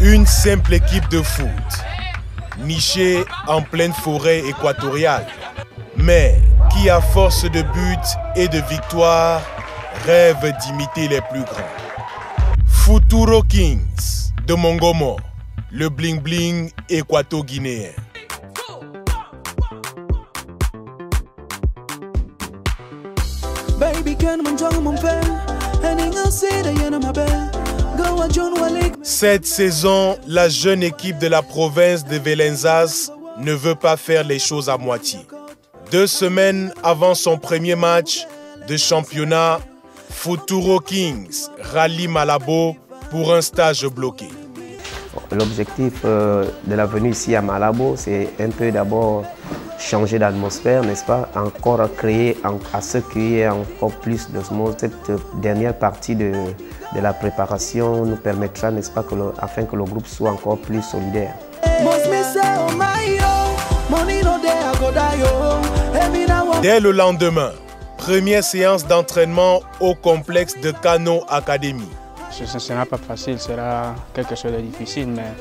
Une simple équipe de foot, nichée en pleine forêt équatoriale, mais qui à force de buts et de victoires rêve d'imiter les plus grands. Futuro Kings de Mongomo, le bling-bling équato-guinéen. Cette saison, la jeune équipe de la province de Belenzas ne veut pas faire les choses à moitié. 2 semaines avant son premier match de championnat, Futuro Kings rallie Malabo pour un stage bloqué. L'objectif de la venue ici à Malabo, c'est un peu d'abord changer d'atmosphère, n'est-ce pas? Encore créer à ce qu'il y ait encore plus d'osmose. Cette dernière partie de la préparation nous permettra, n'est-ce pas, afin que le groupe soit encore plus solidaire. Dès le lendemain, première séance d'entraînement au complexe de Kano Academy. Ce ne sera pas facile, ce sera quelque chose de difficile, mais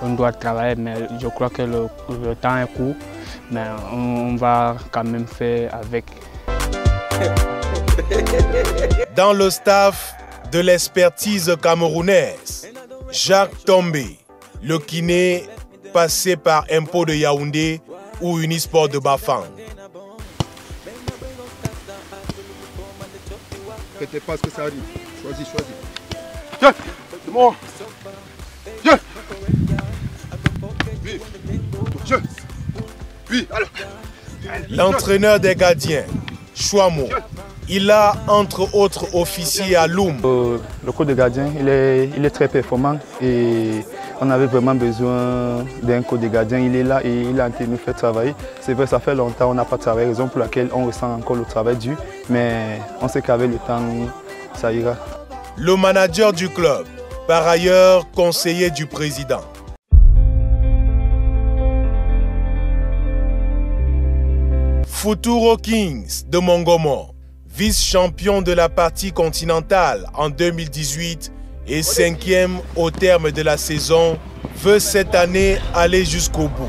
on doit travailler. Mais je crois que le temps est court, mais on va quand même faire avec. Dans le staff de l'expertise camerounaise, Jacques Tombé, le kiné passé par Impôt de Yaoundé ou Unisport de Bafang. Ne faites pas ce que ça arrive. Choisis. Tiens, c'est bon. Tiens. Oui, alors. L'entraîneur des gardiens, Chouamo, il a entre autres officié à Loum. Le coach de gardien, il est très performant et on avait vraiment besoin d'un coach de gardien. Il est là et il a été nous faire travailler. C'est vrai, ça fait longtemps qu'on n'a pas travaillé, raison pour laquelle on ressent encore le travail dur, mais on sait qu'avec le temps, ça ira. Le manager du club, par ailleurs conseiller du président. Futuro Kings de Mongomo, vice-champion de la partie continentale en 2018 et 5e au terme de la saison, veut cette année aller jusqu'au bout.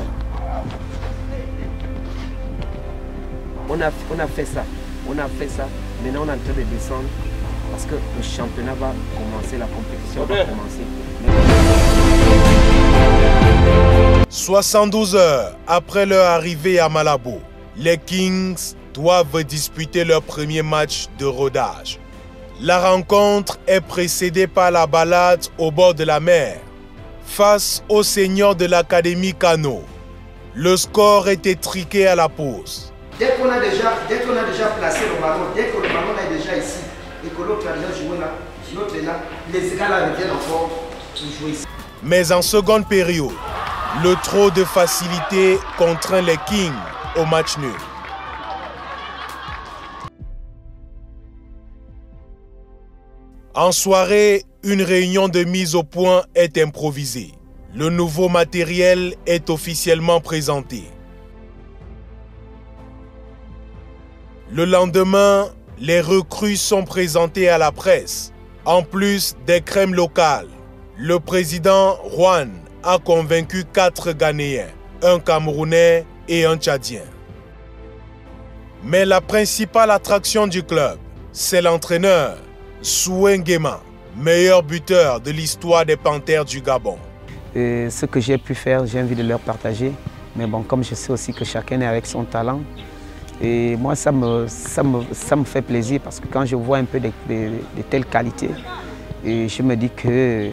On a fait ça, maintenant on est en train de descendre parce que le championnat va commencer, la compétition va commencer. 72 heures après leur arrivée à Malabo, les Kings doivent disputer leur premier match de rodage. La rencontre est précédée par la balade au bord de la mer face aux seniors de l'Académie Kano. Le score est étriqué à la pause. Dès qu'on a déjà placé le ballon, dès que le ballon est déjà ici et que l'autre a déjà joué là, l'autre est là, les gars reviennent encore pour jouer ici. Mais en seconde période, le trop de facilité contraint les Kings au match nul. En soirée, une réunion de mise au point est improvisée. Le nouveau matériel est officiellement présenté. Le lendemain, les recrues sont présentées à la presse. En plus des crèmes locales, le président Juan a convaincu 4 Ghanéens, un Camerounais et un Tchadien. Mais la principale attraction du club, c'est l'entraîneur Souengema, meilleur buteur de l'histoire des Panthères du Gabon. Et ce que j'ai pu faire, j'ai envie de leur partager. Mais bon, comme je sais aussi que chacun est avec son talent, et moi ça me fait plaisir parce que quand je vois un peu de telles qualités, et je me dis que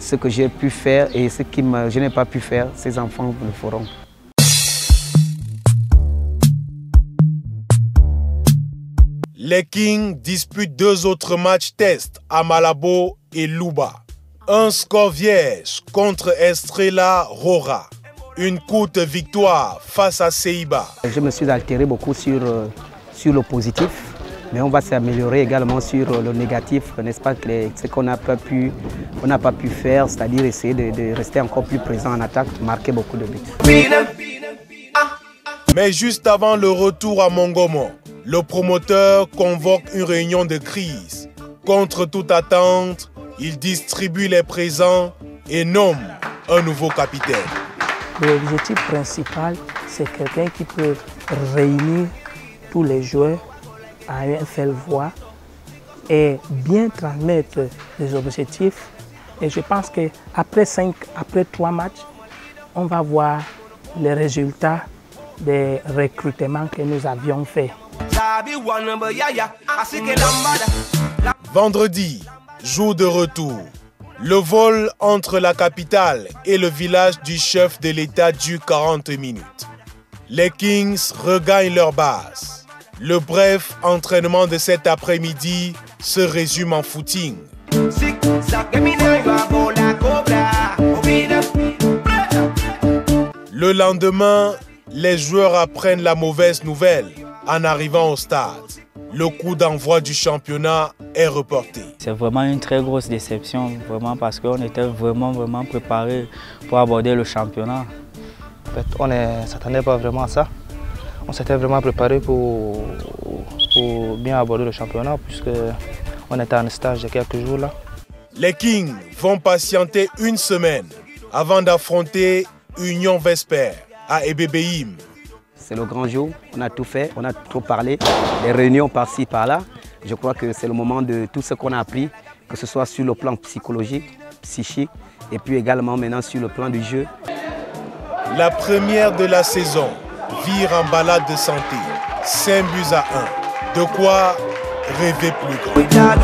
ce que j'ai pu faire et ce que je n'ai pas pu faire, ces enfants le feront. Les Kings disputent 2 autres matchs test à Malabo et Luba. Un score vierge contre Estrella Rora. Une courte victoire face à Seiba. Je me suis altéré beaucoup sur le positif, mais on va s'améliorer également sur le négatif, n'est-ce pas, ce qu'on n'a pas pu faire, c'est-à-dire essayer de rester encore plus présent en attaque, marquer beaucoup de buts. Mais juste avant le retour à Mongomo, le promoteur convoque une réunion de crise. Contre toute attente, il distribue les présents et nomme un nouveau capitaine. L'objectif principal, c'est quelqu'un qui peut réunir tous les joueurs à une seule voix et bien transmettre les objectifs. Et je pense qu'après 3 matchs, on va voir les résultats des recrutements que nous avions faits. Vendredi, jour de retour. Le vol entre la capitale et le village du chef de l'État dure 40 minutes. Les Kings regagnent leur base. Le bref entraînement de cet après-midi se résume en footing. Le lendemain, les joueurs apprennent la mauvaise nouvelle en arrivant au stade. Le coup d'envoi du championnat est reporté. C'est vraiment une très grosse déception, vraiment, parce qu'on était vraiment préparés pour aborder le championnat. En fait, on ne s'attendait pas vraiment à ça. On s'était vraiment préparé pour bien aborder le championnat, puisqu'on était en stage il y a quelques jours là. Les Kings vont patienter une semaine avant d'affronter Union Vesper à Ebébéim. C'est le grand jour, on a tout fait, on a trop parlé, des réunions par-ci, par-là. Je crois que c'est le moment de tout ce qu'on a appris, que ce soit sur le plan psychologique, psychique, et puis également maintenant sur le plan du jeu. La première de la saison vire en balade de santé, 5 buts à 1. De quoi rêver plus grand.